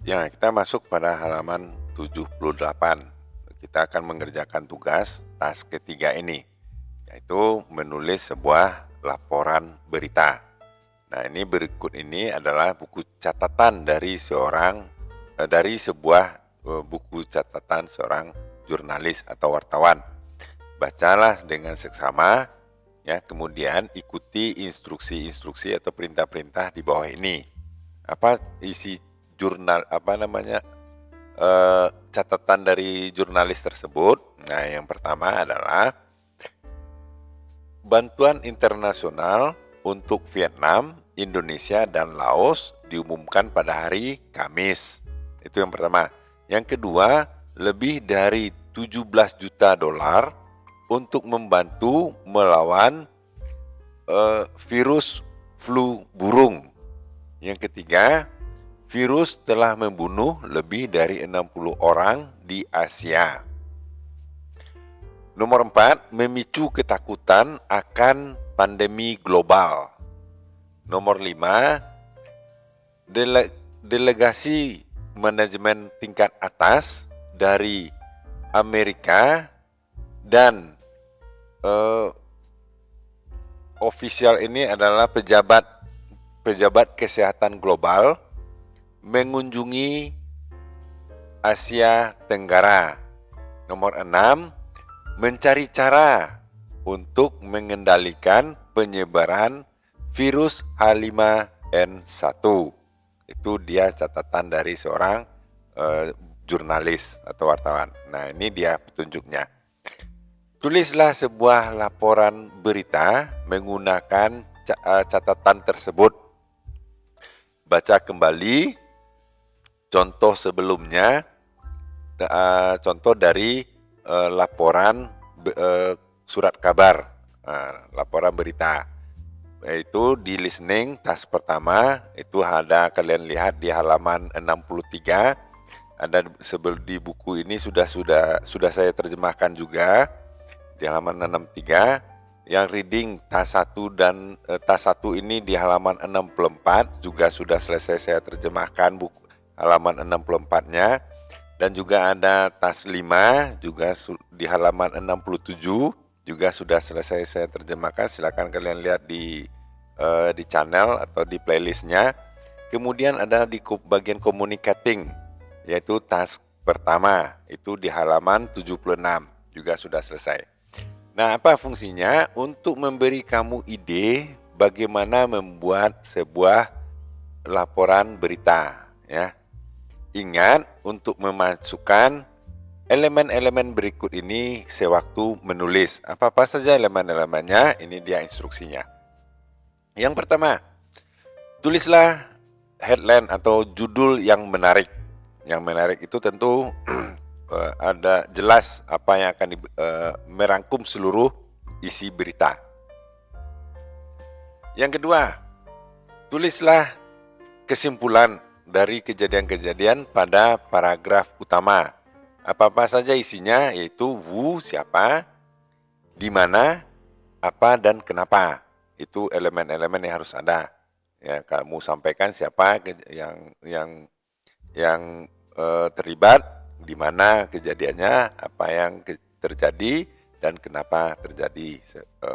Ya, kita masuk pada halaman 78. Kita akan mengerjakan tugas task ketiga ini, yaitu menulis sebuah laporan berita. Nah, ini berikut ini adalah buku catatan dari sebuah buku catatan seorang jurnalis atau wartawan. Bacalah dengan seksama, ya, kemudian ikuti instruksi-instruksi atau perintah-perintah di bawah ini. Apa isi catatan dari jurnalis tersebut? Nah, yang pertama adalah bantuan internasional untuk Vietnam, Indonesia, dan Laos diumumkan pada hari Kamis. Itu yang pertama. Yang kedua, lebih dari 17 juta dolar untuk membantu melawan virus flu burung. Yang ketiga, virus telah membunuh lebih dari 60 orang di Asia. Nomor 4, memicu ketakutan akan pandemi global. Nomor 5, delegasi manajemen tingkat atas dari Amerika dan ofisial ini adalah pejabat kesehatan global mengunjungi Asia Tenggara. Nomor 6, mencari cara untuk mengendalikan penyebaran virus H5N1. Itu dia catatan dari seorang jurnalis atau wartawan. Nah, ini dia petunjuknya. Tulislah sebuah laporan berita menggunakan catatan tersebut. Baca kembali contoh sebelumnya, contoh dari laporan surat kabar, laporan berita. Yaitu di listening task pertama, itu ada kalian lihat di halaman 63. Ada di buku ini sudah saya terjemahkan juga di halaman 63. Yang reading task 1 dan task 1 ini di halaman 64 juga sudah selesai saya terjemahkan buku halaman 64-nya. Dan juga ada task 5 juga di halaman 67 juga sudah selesai saya terjemahkan. Silakan kalian lihat di channel atau di playlistnya. Kemudian ada di bagian communicating, yaitu task pertama, itu di halaman 76 juga sudah selesai. Nah, apa fungsinya? Untuk memberi kamu ide bagaimana membuat sebuah laporan berita, ya. Ingat untuk memasukkan elemen-elemen berikut ini sewaktu menulis. Apa-apa saja elemen-elemennya, ini dia instruksinya. Yang pertama, tulislah headline atau judul yang menarik. Yang menarik itu tentu ada jelas apa yang akan merangkum seluruh isi berita. Yang kedua, tulislah kesimpulan dari kejadian-kejadian pada paragraf utama. Apa-apa saja isinya, yaitu who, siapa, di mana, apa, dan kenapa. Itu elemen-elemen yang harus ada. Ya, kamu sampaikan siapa yang terlibat, di mana kejadiannya, apa yang terjadi, dan kenapa terjadi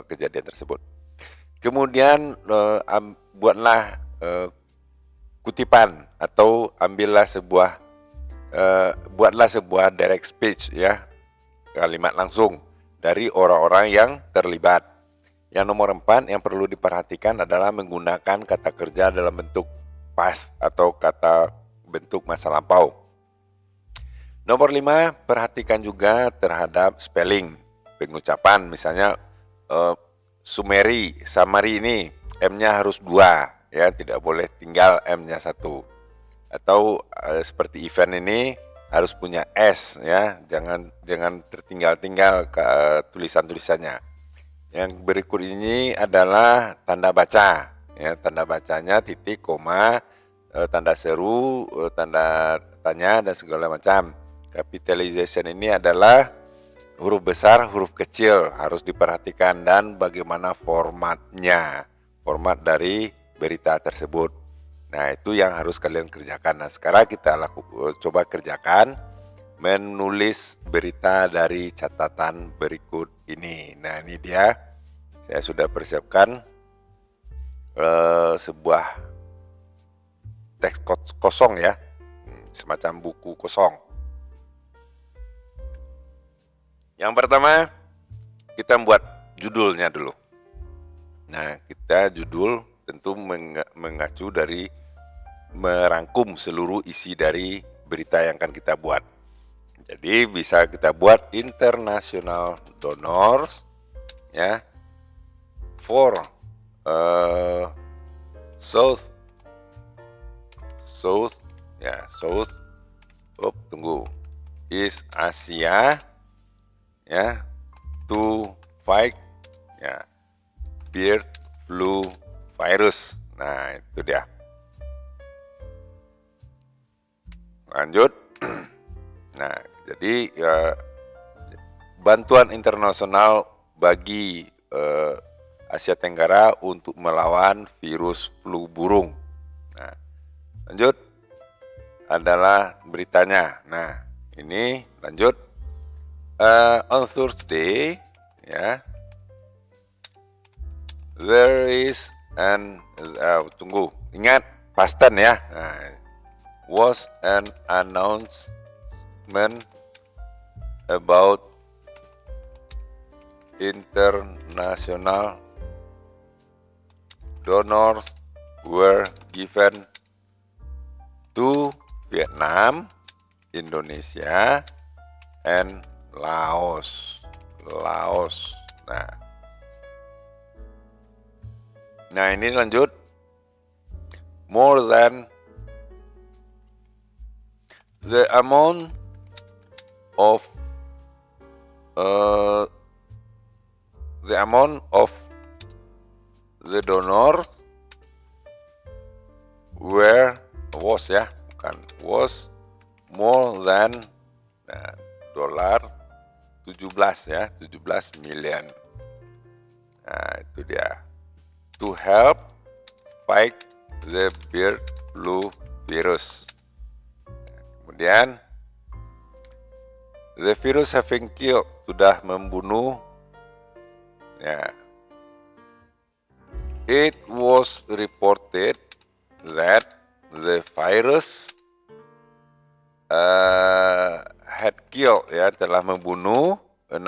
kejadian tersebut. Kemudian buatlah kutipan atau buatlah sebuah direct speech, ya, kalimat langsung dari orang-orang yang terlibat. Yang nomor 4 yang perlu diperhatikan adalah menggunakan kata kerja dalam bentuk past atau kata bentuk masa lampau. Nomor 5, perhatikan juga terhadap spelling, pengucapan. Misalnya summary ini M-nya harus 2, ya, tidak boleh tinggal M-nya 1. Atau seperti event ini harus punya S, ya, jangan tertinggal-tinggal ke tulisan-tulisannya. Yang berikut ini adalah tanda baca, ya, tanda bacanya titik, koma, tanda seru, tanda tanya, dan segala macam. Capitalization ini adalah huruf besar, huruf kecil, harus diperhatikan, dan bagaimana format dari berita tersebut. Nah, itu yang harus kalian kerjakan. Nah, sekarang kita coba kerjakan menulis berita dari catatan berikut ini. Nah, ini dia. Saya sudah persiapkan sebuah teks kosong ya, semacam buku kosong. Yang pertama, kita membuat judulnya dulu. Nah, kita judul tentu mengacu dari merangkum seluruh isi dari berita yang akan kita buat. Jadi bisa kita buat international donors ya for South East Asia ya to fight ya bird flu virus. Nah, itu dia. Lanjut. Nah, jadi bantuan internasional bagi Asia Tenggara untuk melawan virus flu burung. Nah, lanjut adalah beritanya. Nah, ini lanjut on Thursday ya. There is an ingat past tense ya. Nah, was an announcement about international donors were given to Vietnam, Indonesia, and Laos. Nah ini lanjut. More than the amount of the donors was more than dolar 17 million. Nah itu dia. To help fight the bird flu virus. Kemudian the virus having killed, sudah membunuh ya. It was reported that the virus had killed ya, telah membunuh 60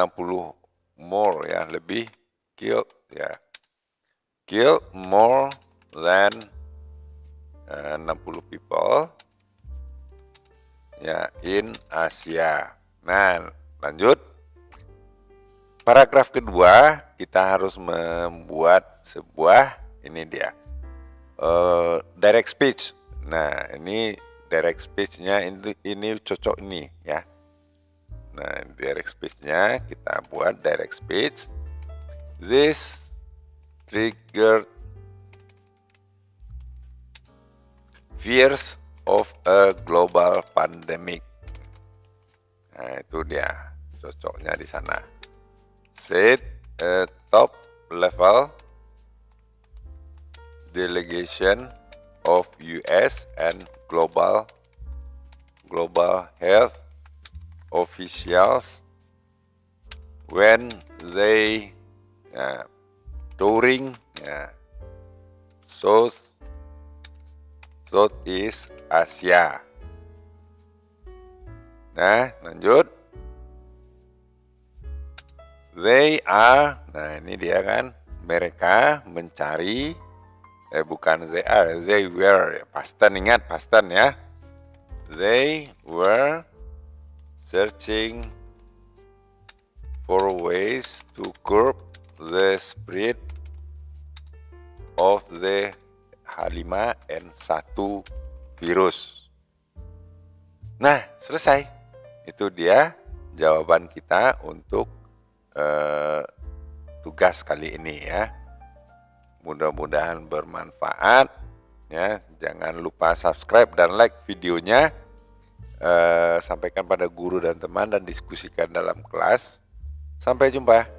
more ya, lebih killed ya. Killed more than 60 people ya in Asia. Nah, lanjut. Paragraf kedua, kita harus membuat sebuah, ini dia, direct speech. Nah, ini direct speech-nya ini cocok ini ya. Nah, direct speech-nya kita buat direct speech. This triggered fears of a global pandemic. Nah, itu dia cocoknya di sana. Said a top level delegation of US and global health officials when they touring Southeast Asia. Nah, lanjut. They are, nah ini dia kan, mereka mencari, bukan they are, they were, past tense, ingat past tense ya. They were searching for ways to curb the spread of the H5N1 virus. Nah, selesai. Itu dia jawaban kita untuk tugas kali ini ya. Mudah-mudahan bermanfaat ya. Jangan lupa subscribe dan like videonya. Sampaikan pada guru dan teman dan diskusikan dalam kelas. Sampai jumpa.